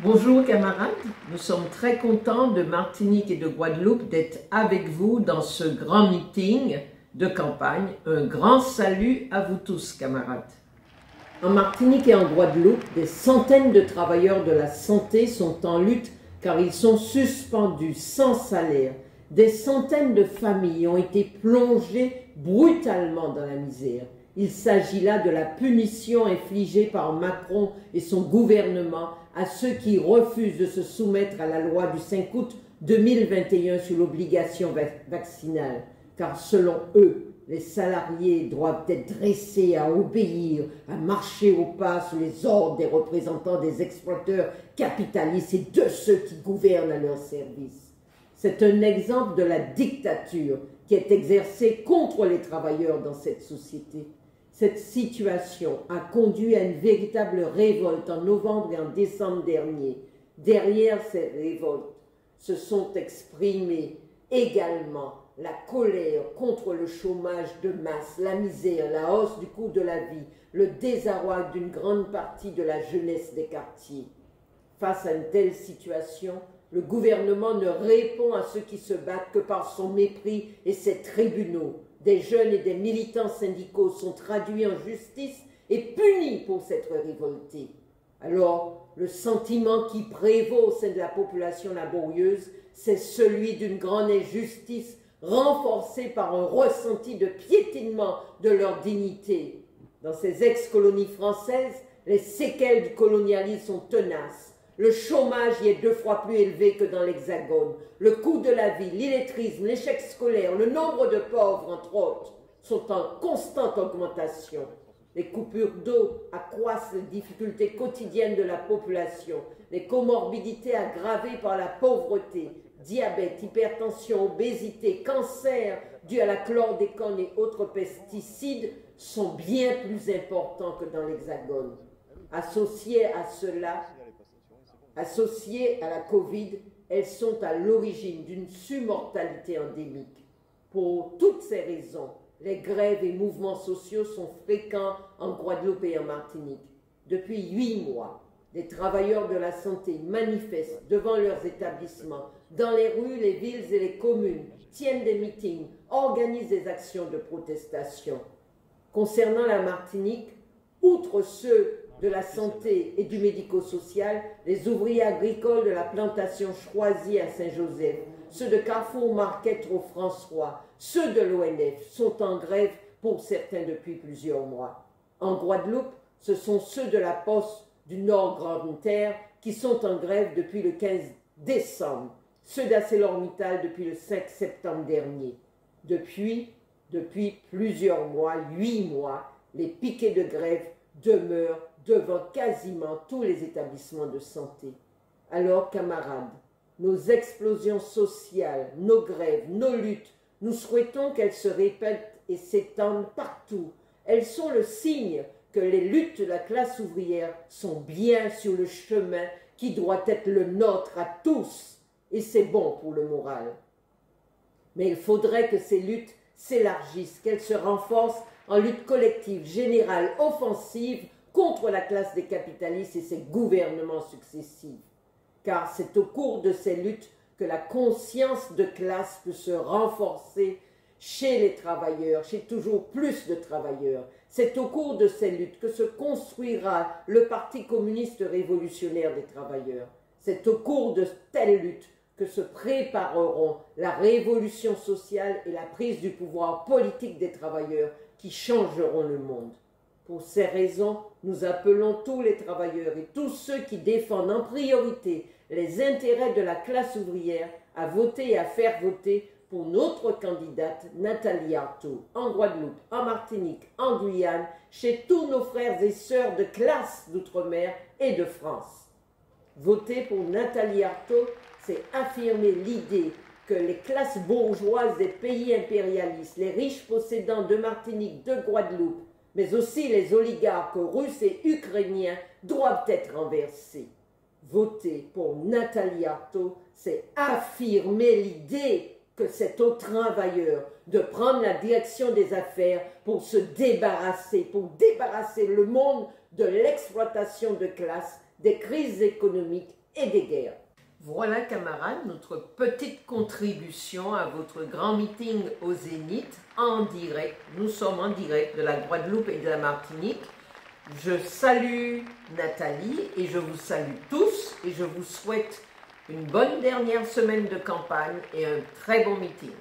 Bonjour camarades, nous sommes très contents de Martinique et de Guadeloupe d'être avec vous dans ce grand meeting de campagne. Un grand salut à vous tous camarades. En Martinique et en Guadeloupe, des centaines de travailleurs de la santé sont en lutte car ils sont suspendus sans salaire. Des centaines de familles ont été plongées brutalement dans la misère. Il s'agit là de la punition infligée par Macron et son gouvernement à ceux qui refusent de se soumettre à la loi du 5 août 2021 sur l'obligation vaccinale. Car selon eux, les salariés doivent être dressés à obéir, à marcher au pas sous les ordres des représentants des exploiteurs capitalistes et de ceux qui gouvernent à leur service. C'est un exemple de la dictature qui est exercée contre les travailleurs dans cette société. Cette situation a conduit à une véritable révolte en novembre et en décembre dernier. Derrière ces révoltes se sont exprimées également la colère contre le chômage de masse, la misère, la hausse du coût de la vie, le désarroi d'une grande partie de la jeunesse des quartiers. Face à une telle situation, le gouvernement ne répond à ceux qui se battent que par son mépris et ses tribunaux. Des jeunes et des militants syndicaux sont traduits en justice et punis pour s'être révoltés. Alors, le sentiment qui prévaut au sein de la population laborieuse, c'est celui d'une grande injustice renforcée par un ressenti de piétinement de leur dignité. Dans ces ex-colonies françaises, les séquelles du colonialisme sont tenaces. Le chômage y est 2 fois plus élevé que dans l'Hexagone. Le coût de la vie, l'illettrisme, l'échec scolaire, le nombre de pauvres, entre autres, sont en constante augmentation. Les coupures d'eau accroissent les difficultés quotidiennes de la population. Les comorbidités aggravées par la pauvreté, diabète, hypertension, obésité, cancer dus à la chlordécone et autres pesticides sont bien plus importants que dans l'Hexagone. Associées à la Covid, elles sont à l'origine d'une surmortalité endémique. Pour toutes ces raisons, les grèves et mouvements sociaux sont fréquents en Guadeloupe et en Martinique. Depuis 8 mois, les travailleurs de la santé manifestent devant leurs établissements, dans les rues, les villes et les communes, tiennent des meetings, organisent des actions de protestation. Concernant la Martinique, outre ceux de la santé et du médico-social, les ouvriers agricoles de la plantation Choisy à Saint-Joseph, ceux de Carrefour Market au François, ceux de l'ONF sont en grève pour certains depuis plusieurs mois. En Guadeloupe, ce sont ceux de la Poste du Nord Grande-Terre qui sont en grève depuis le 15 décembre, ceux d'ArcelorMittal depuis le 5 septembre dernier. Depuis plusieurs mois, 8 mois, les piquets de grève demeurent devant quasiment tous les établissements de santé. Alors, camarades, nos explosions sociales, nos grèves, nos luttes, nous souhaitons qu'elles se répètent et s'étendent partout. Elles sont le signe que les luttes de la classe ouvrière sont bien sur le chemin qui doit être le nôtre à tous. Et c'est bon pour le moral. Mais il faudrait que ces luttes s'élargissent, qu'elles se renforcent en lutte collective, générale, offensive contre la classe des capitalistes et ses gouvernements successifs. Car c'est au cours de ces luttes que la conscience de classe peut se renforcer chez les travailleurs, chez toujours plus de travailleurs. C'est au cours de ces luttes que se construira le Parti communiste révolutionnaire des travailleurs. C'est au cours de telles luttes que se prépareront la révolution sociale et la prise du pouvoir politique des travailleurs qui changeront le monde. Pour ces raisons, nous appelons tous les travailleurs et tous ceux qui défendent en priorité les intérêts de la classe ouvrière à voter et à faire voter pour notre candidate Nathalie Arthaud, en Guadeloupe, en Martinique, en Guyane, chez tous nos frères et sœurs de classe d'outre-mer et de France. Voter pour Nathalie Arthaud, c'est affirmer l'idée que les classes bourgeoises des pays impérialistes, les riches possédants de Martinique, de Guadeloupe, mais aussi les oligarques russes et ukrainiens doivent être renversés. Voter pour Nathalie Arthaud, c'est affirmer l'idée que c'est aux travailleurs de prendre la direction des affaires pour débarrasser le monde de l'exploitation de classe, des crises économiques et des guerres. Voilà camarades, notre petite contribution à votre grand meeting au Zénith en direct. Nous sommes en direct de la Guadeloupe et de la Martinique. Je salue Nathalie et je vous salue tous et je vous souhaite une bonne dernière semaine de campagne et un très bon meeting.